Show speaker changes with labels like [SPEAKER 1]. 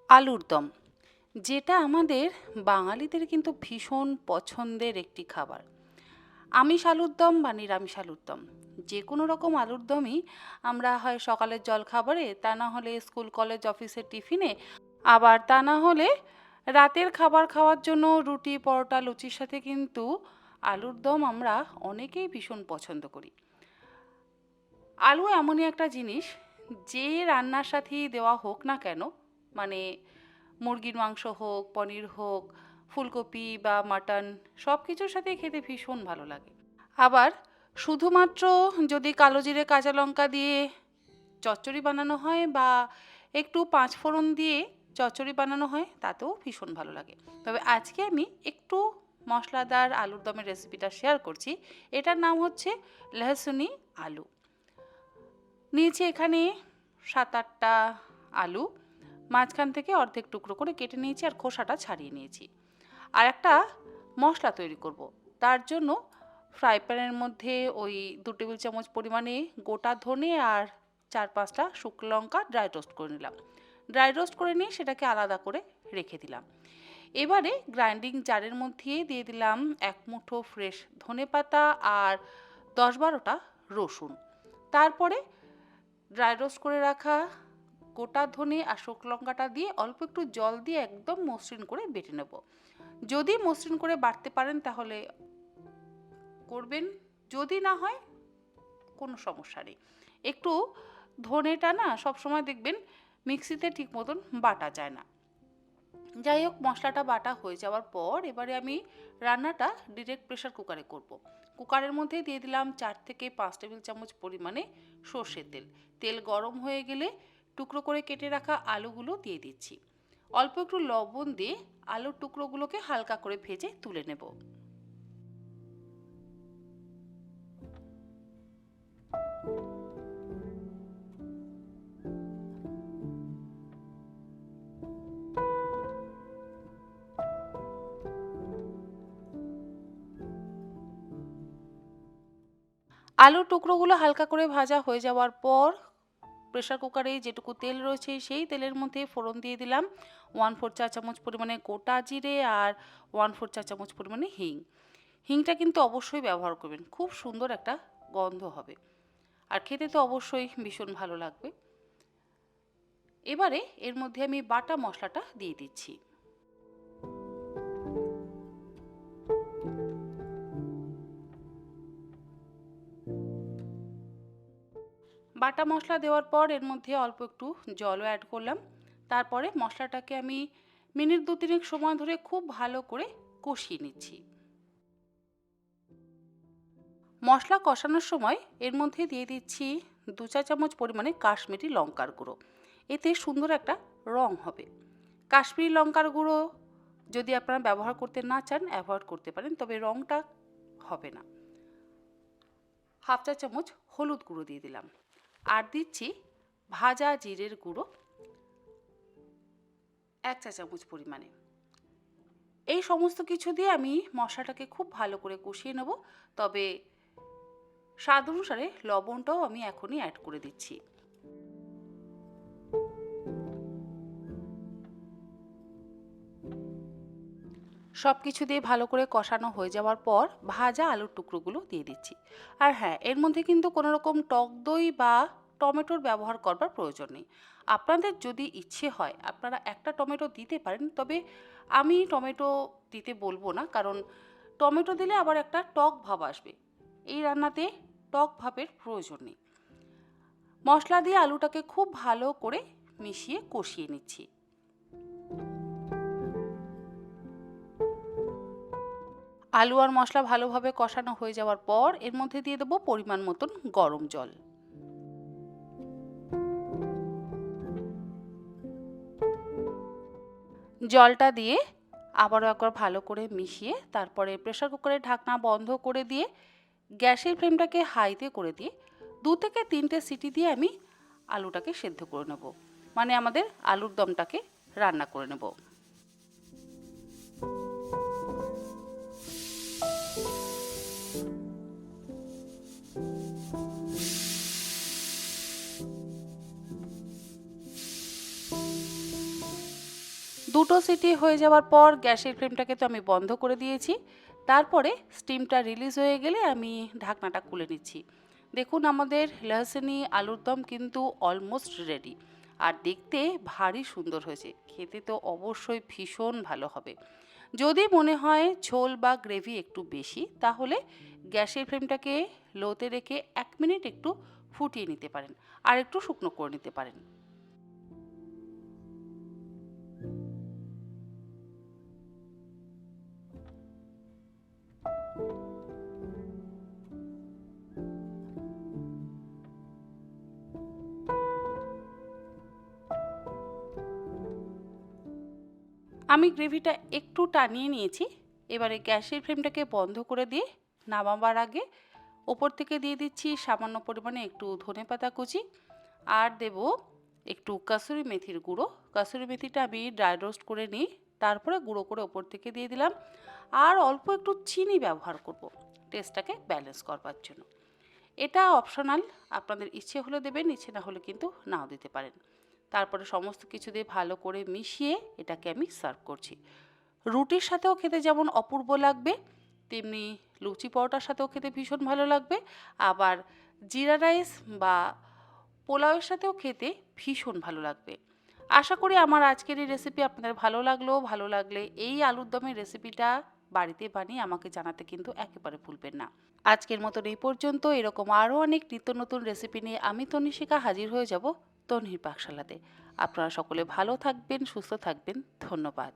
[SPEAKER 1] আলুর দম, যেটা আমাদের বাঙালিদের কিন্তু ভীষণ পছন্দের একটি খাবার। আমিষ আলুর দম বা নিরামিষ আলুর দম, যে কোনো রকম আলুর দমই আমরা হয় সকালের জলখাবারে, তা না হলে স্কুল কলেজ অফিসের টিফিনে, আবার তা না হলে রাতের খাবার খাওয়ার জন্য রুটি পরোটা লুচির সাথে কিন্তু আলুর দম আমরা অনেকেই ভীষণ পছন্দ করি। আলু এমনই একটা জিনিস, যে রান্নার সাথেই দেওয়া হোক না কেন, মানে মুরগির মাংস হোক, পনির হোক, ফুলকপি বা মাটন, সব কিছুর সাথেই খেতে ভীষণ ভালো লাগে। আবার শুধুমাত্র যদি কালো জিরে কাঁচা লঙ্কা দিয়ে চচ্চড়ি বানানো হয় বা একটু পাঁচ ফোড়ন দিয়ে চচ্চড়ি বানানো হয়, তাতেও ভীষণ ভালো লাগে। তবে আজকে আমি একটু মশলাদার আলুর দমের রেসিপিটা শেয়ার করছি। এটার নাম হচ্ছে লহসুনি আলু। নিয়েছি এখানে 7-8টা আলু, মাঝখান থেকে অর্ধেক টুকরো করে কেটে নিয়েছি আর খোসাটা ছাড়িয়ে নিয়েছি। আর একটা মশলা তৈরি করব, তার জন্য ফ্রাই প্যানের মধ্যে ওই 2 টেবিল চামচ পরিমাণে গোটা ধনে আর 4-5টা শুকনো লঙ্কা ড্রাই রোস্ট করে নিলাম। ড্রাই রোস্ট করে নিয়ে সেটাকে আলাদা করে রেখে দিলাম। এবারে গ্রাইন্ডিং জারের মধ্যে দিয়ে দিলাম 1 মুঠো ফ্রেশ ধনেপাতা আর 10-12টা রসুন। তারপরে ড্রাই রোস্ট করে রাখা গোটা ধনে আর শুকনো লঙ্কাটা দিয়ে অল্প একটু জল দিয়ে একদম মসৃণ করে বেটে নেব। যদি মসৃণ করে বাটতে পারেন তাহলে করবেন, যদি না হয় কোনো সমস্যা নেই। একটু ধনেটা না সবসময় দেখবেন মিক্সিতে ঠিক মতন বাটা যায় না। যাই হোক, মশলাটা বাটা হয়ে যাওয়ার পর এবারে আমি রান্নাটা ডিরেক্ট প্রেশার কুকারে করব। কুকারের মধ্যে দিয়ে দিলাম 4 থেকে 5 টেবিল চামচ পরিমাণে সর্ষের তেল। তেল গরম হয়ে গেলে টুকরো করে কেটে রাখা আলুগুলো দিয়ে দিচ্ছি। অল্প একটু লবণ দিয়ে আলুর টুকরোগুলোকে হালকা করে ভেজে তুলে নেব। আলুর টুকরোগুলো হালকা করে ভাজা হয়ে যাওয়ার পর প্রেশার কুকারে যেটুকু তেল রয়েছে সেই তেলের মধ্যে ফোড়ন দিয়ে দিলাম 1/4 চা-চামচ পরিমাণে গোটা জিরে আর 1/4 চা-চামচ পরিমাণে হিং। হিংটা কিন্তু অবশ্যই ব্যবহার করবেন, খুব সুন্দর একটা গন্ধ হবে আর খেতে তো অবশ্যই ভীষণ ভালো লাগবে। এবারে এর মধ্যে আমি বাটা মশলাটা দিয়ে দিচ্ছি। বাটা মশলা দেওয়ার পর এর মধ্যে অল্প একটু জলও অ্যাড করলাম। তারপরে মশলাটাকে আমি মিনিট 2-3 সময় ধরে খুব ভালো করে কষিয়ে নিচ্ছি। মশলা কষানোর সময় এর মধ্যে দিয়ে দিচ্ছি 2 চা-চামচ পরিমাণে কাশ্মীরি লঙ্কার গুঁড়ো। এতে সুন্দর একটা রং হবে। কাশ্মীরি লঙ্কার গুঁড়ো যদি আপনারা ব্যবহার করতে না চান অ্যাভয়েড করতে পারেন, তবে রংটা হবে না। 1/2 চা-চামচ হলুদ গুঁড়ো দিয়ে দিলাম আর দিচ্ছি ভাজা জিরের গুঁড়ো 1 চা-চামচ পরিমাণে। এই সমস্ত কিছু দিয়ে আমি মশলাটাকে খুব ভালো করে কষিয়ে নেব। তবে স্বাদ অনুসারে লবণটাও আমি এখনই অ্যাড করে দিচ্ছি। সব কিছু দিয়ে ভালো করে কষানো হয়ে যাওয়ার পর ভাজা আলুর টুকরোগুলো দিয়ে দিচ্ছি। আর হ্যাঁ, এর মধ্যে কিন্তু কোনো রকম টক দই বা টমেটোর ব্যবহার করবার প্রয়োজন নেই। আপনাদের যদি ইচ্ছে হয় আপনারা একটা টমেটো দিতে পারেন, তবে আমি টমেটো দিতে বলবো না, কারণ টমেটো দিলে আবার একটা টক ভাব আসবে। এই রান্নাতে টক ভাবের প্রয়োজন নেই। মশলা দিয়ে আলুটাকে খুব ভালো করে মিশিয়ে কষিয়ে নিচ্ছি। আলু আর মশলা ভালোভাবে কষানো হয়ে যাওয়ার পর এর মধ্যে দিয়ে দেবো পরিমাণ মতন গরম জল। জলটা দিয়ে আবারও একবার ভালো করে মিশিয়ে তারপরে প্রেসার কুকারের ঢাকনা বন্ধ করে দিয়ে গ্যাসের ফ্লেমটাকে হাইতে করে দিয়ে 2 থেকে 3টে সিটি দিয়ে আমি আলুটাকে সেদ্ধ করে নেব, মানে আমাদের আলুর দমটাকে রান্না করে নেব। দুটো সিটি হয়ে যাওয়ার পর গ্যাসের ফ্লেমটাকে তো আমি বন্ধ করে দিয়েছি। তারপরে স্টিমটা রিলিজ হয়ে গেলে আমি ঢাকনাটা খুলে নিচ্ছি। দেখুন আমাদের লহসুনি আলুর দম কিন্তু অলমোস্ট রেডি। আর দেখতে ভারী সুন্দর হয়েছে, খেতে তো অবশ্যই ভীষণ ভালো হবে। যদি মনে হয় ঝোল বা গ্রেভি একটু বেশি, তাহলে গ্যাসের ফ্লেমটাকে লোতে রেখে 1 মিনিট একটু ফুটিয়ে নিতে পারেন, আর একটু শুকনো করে নিতে পারেন। আমি গ্রেভিটা একটু টানিয়ে নিয়েছি। এবারে গ্যাসের ফ্লেমটাকে বন্ধ করে দিয়ে নামাবার আগে ওপর থেকে দিয়ে দিচ্ছি সামান্য পরিমাণে একটু ধনেপাতা কুচি, আর দেব একটু কাসুরি মেথির গুঁড়ো। কাসুরি মেথিটা আমি ড্রাই রোস্ট করে নিই, তারপরে গুঁড়ো করে ওপর থেকে দিয়ে দিলাম। আর অল্প একটু চিনি ব্যবহার করব টেস্টটাকে ব্যালেন্স করবার জন্য। এটা অপশনাল, আপনাদের ইচ্ছে হলে দেবেন, ইচ্ছে না হলে কিন্তু নাও দিতে পারেন। তারপরে সমস্ত কিছু দিয়ে ভালো করে মিশিয়ে এটাকে আমি সার্ভ করছি। রুটির সাথেও খেতে যেমন অপূর্ব লাগবে, তেমনি লুচি পরোটার সাথেও খেতে ভীষণ ভালো লাগবে। আবার জিরা রাইস বা পোলাওয়ের সাথেও খেতে ভীষণ ভালো লাগবে। আশা করি আমার আজকের এই রেসিপি আপনাদের ভালো লাগলে এই আলুর দমের রেসিপিটা বাড়িতে বানিয়ে আমাকে জানাতে কিন্তু একেবারে ভুলবেন না। আজকের মতন এই পর্যন্ত। এরকম আরও অনেক নিত্য নতুন রেসিপি নিয়ে আমি তনিশিকা হাজির হয়ে যাব তন্হির পাকশালাতে। আপনারা সকলে ভালো থাকবেন, সুস্থ থাকবেন। ধন্যবাদ।